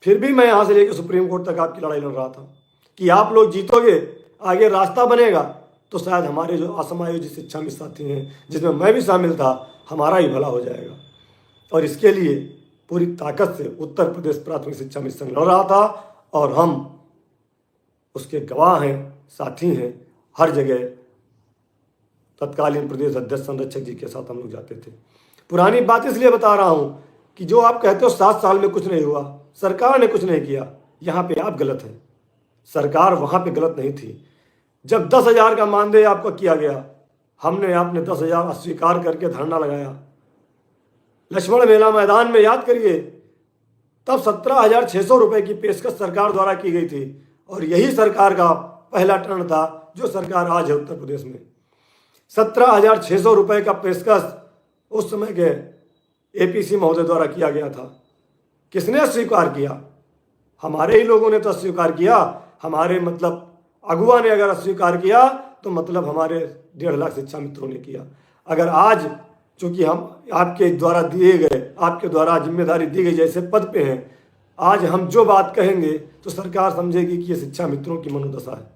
फिर भी मैं यहाँ से लेकर सुप्रीम कोर्ट तक आपकी लड़ाई लड़ रहा था कि आप लोग जीतोगे, आगे रास्ता बनेगा, तो शायद हमारे जो असमायोजित शिक्षा में साथी हैं, जिसमें मैं भी शामिल था, हमारा ही भला हो जाएगा। और इसके लिए पूरी ताकत से उत्तर प्रदेश प्राथमिक शिक्षा मिशन लड़ रहा था और हम उसके गवाह हैं, साथी हैं। हर जगह तत्कालीन प्रदेश अध्यक्ष संरक्षक जी के साथ हम लोग जाते थे। पुरानी बात इसलिए बता रहा हूं कि जो आप कहते हो 7 साल में कुछ नहीं हुआ, सरकार ने कुछ नहीं किया, यहाँ पे आप गलत हैं। सरकार वहाँ पे गलत नहीं थी। जब 10,000 का मानदेय आपको किया गया, हमने आपने 10,000 अस्वीकार करके धरना लगाया। लक्ष्मण मेला मैदान में याद करिए, तब 17,600 रुपये की पेशकश सरकार द्वारा की गई थी और यही सरकार का पहला टर्न था जो सरकार आज है उत्तर प्रदेश में। 17,600 रुपये का पेशकश उस समय के एपीसी महोदय द्वारा किया गया था। किसने स्वीकार किया? हमारे ही लोगों ने तो स्वीकार किया। हमारे मतलब अगुआ ने अगर अस्वीकार किया तो मतलब हमारे 1.5 लाख शिक्षा मित्रों ने किया। अगर आज चूंकि हम आपके द्वारा दिए गए, आपके द्वारा जिम्मेदारी दी गई जैसे पद पे हैं, आज हम जो बात कहेंगे तो सरकार समझेगी कि ये शिक्षा मित्रों की मनोदशा है।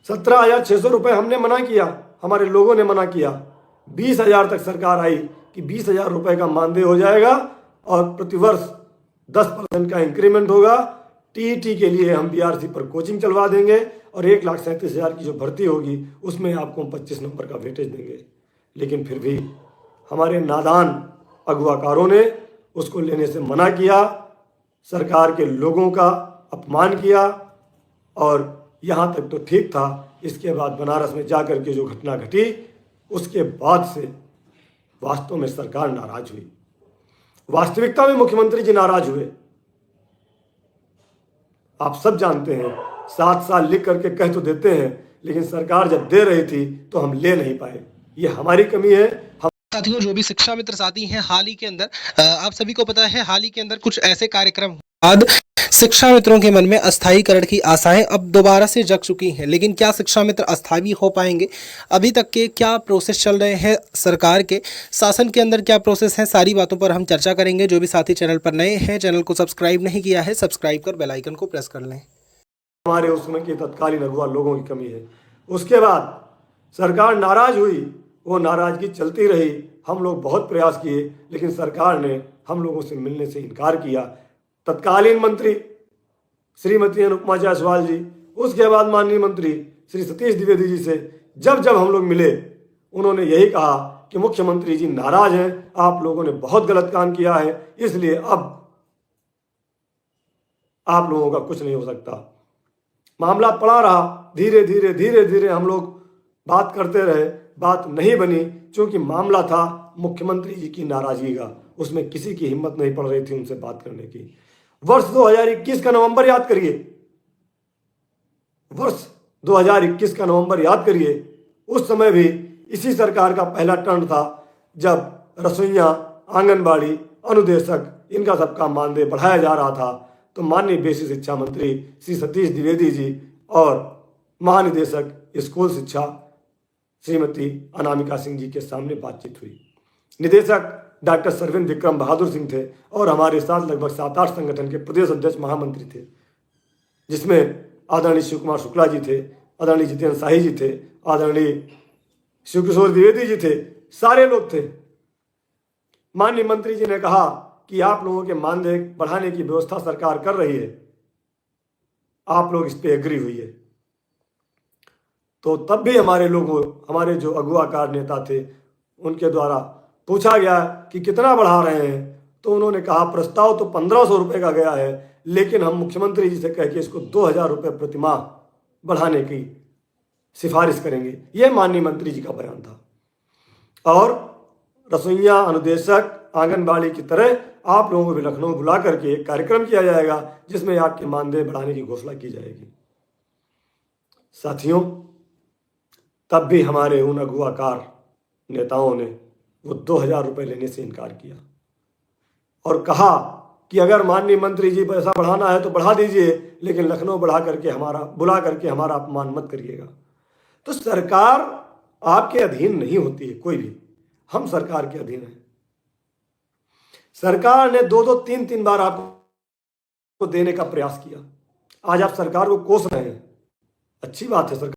17,600 रुपये हमने मना किया, हमारे लोगों ने मना किया। 20,000 तक सरकार आई कि 20,000 रुपये का मानदेय हो जाएगा और प्रतिवर्ष 10% का इंक्रीमेंट होगा। टीईटी के लिए हम बीआरसी पर कोचिंग चलवा देंगे और 1,37,000 की जो भर्ती होगी उसमें आपको हम 25 नंबर का वेटेज देंगे। लेकिन फिर भी हमारे नादान अगुवाकारों ने उसको लेने से मना किया, सरकार के लोगों का अपमान किया और यहाँ तक तो ठीक था। इसके बाद बनारस में जाकर के जो घटना घटी, उसके बाद से वास्तव में सरकार नाराज हुई। वास्तविकता में मुख्यमंत्री जी नाराज हुए। आप सब जानते हैं, 7 साल लिख करके कह तो देते हैं, लेकिन सरकार जब दे रही थी तो हम ले नहीं पाए। ये हमारी कमी है। साथियों, जो भी शिक्षा मित्र साथी हैं, हाल ही के अंदर आप सभी को पता है, हाल ही के अंदर कुछ ऐसे कार्यक्रम बाद शिक्षा मित्रों के मन में अस्थायीकरण की आशाएं अब दोबारा से जग चुकी हैं। लेकिन क्या शिक्षा मित्र अस्थायी हो पाएंगे? अभी तक के क्या प्रोसेस चल रहे हैं, सरकार के शासन के अंदर क्या प्रोसेस हैं, सारी बातों पर हम चर्चा करेंगे। जो भी साथी चैनल पर नए हैं, चैनल को सब्सक्राइब नहीं किया है, सब्सक्राइब कर बेल आइकन को प्रेस कर लें। हमारे उसमें की तत्कालीन अगुवा लोगों की कमी है। उसके बाद सरकार नाराज हुई, वो नाराजगी चलती रही। हम लोग बहुत प्रयास किए, लेकिन सरकार ने हम लोगों से मिलने से इनकार किया। तत्कालीन मंत्री श्रीमती अनुपमा जायसवाल जी, उसके बाद माननीय मंत्री श्री सतीश द्विवेदी जी से जब हम लोग मिले, उन्होंने यही कहा कि मुख्यमंत्री जी नाराज हैं, आप लोगों ने बहुत गलत काम किया है, इसलिए अब आप लोगों का कुछ नहीं हो सकता। मामला पड़ा रहा, धीरे धीरे हम लोग बात करते रहे, बात नहीं बनी, क्योंकि मामला था मुख्यमंत्री जी की नाराजगी का। उसमें किसी की हिम्मत नहीं पड़ रही थी उनसे बात करने की। वर्ष 2021 का नवंबर याद करिए, वर्ष 2021 का नवंबर याद करिए। उस समय भी इसी सरकार का पहला टर्न था जब रसोइया, आंगनबाड़ी, अनुदेशक, इनका सबका मानदेय बढ़ाया जा रहा था। तो माननीय बेसिक शिक्षा मंत्री श्री सतीश द्विवेदी जी और महानिदेशक स्कूल शिक्षा श्रीमती अनामिका सिंह जी के सामने बातचीत हुई। निदेशक डॉक्टर सरविंद विक्रम बहादुर सिंह थे और हमारे साथ लगभग 7-8 संगठन के प्रदेश अध्यक्ष महामंत्री थे, जिसमें आदरणीय शिव कुमार शुक्ला जी थे, आदरणीय जितेंद्र शाही जी थे, आदरणीय शिव किशोर द्विवेदी जी थे, सारे लोग थे। माननीय मंत्री जी ने कहा कि आप लोगों के मानदेय बढ़ाने की व्यवस्था सरकार कर रही है, आप लोग इस पे एग्री हुई है। तो तब भी हमारे लोगों, हमारे जो अगुवाकार नेता थे, उनके द्वारा पूछा गया कि कितना बढ़ा रहे हैं, तो उन्होंने कहा प्रस्ताव तो 1,500 रुपये का गया है, लेकिन हम मुख्यमंत्री जी से कह के इसको 2,000 रुपये प्रतिमाह बढ़ाने की सिफारिश करेंगे। यह माननीय मंत्री जी का बयान था। और रसोइया, अनुदेशक, आंगनबाड़ी की तरह आप लोगों को भी लखनऊ बुला करके एक कार्यक्रम किया जाएगा जिसमें आपके मानदेय बढ़ाने की घोषणा की जाएगी। साथियों, तब भी हमारे उन अगुवाकार नेताओं ने वो 2,000 रुपये लेने से इनकार किया और कहा कि अगर माननीय मंत्री जी पैसा बढ़ाना है तो बढ़ा दीजिए, लेकिन लखनऊ बुला करके हमारा अपमान मत करिएगा। तो सरकार आपके अधीन नहीं होती है कोई भी, हम सरकार के अधीन हैं। सरकार ने 2-2, 3-3 बार आपको को देने का प्रयास किया। आज आप सरकार को कोस रहे हैं, अच्छी बात है सरकार